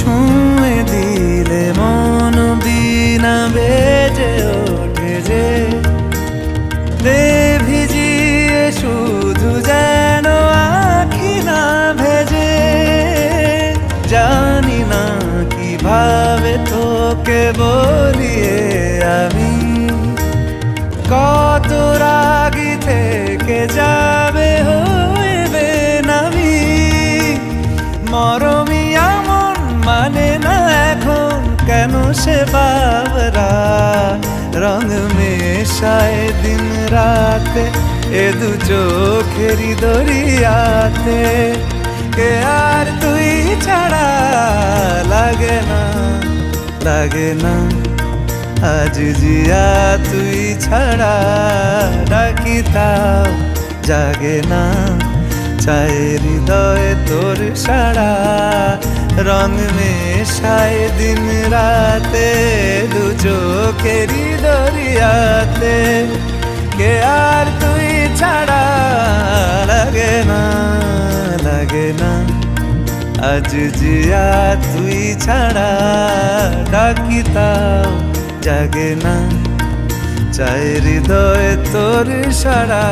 ছুঁয়ে দিলে মন বিনা বেজে ওঠে যে দে ভিজিয়ে শুধু যেন আখি না ভেজে। জানি না কিভাবে তোকে বলিয়ে আমি কত রাগি থেকে যাবে হইবে নামি। মরমি এমন মানে না এখন কেন সে বাবরা রং মেশায় দিন রাতে এ দু চোখেরি দরিয়াতে। কে আর তুই ছাড়া লাগে না লাগে না আজ জিয়া তুই ছাড়া ডাকি তাও জাগে না। চায় হৃদয় তোর সারা রং মেশায় দিন রাতে দু চোখেরি দরিয়াতে। কে আর তুই ছাড়া লাগে না লাগে না আজ জিয়া তুই ছাড়া ডাকি তাও জাগে না। চায় হৃদয় তোর সারা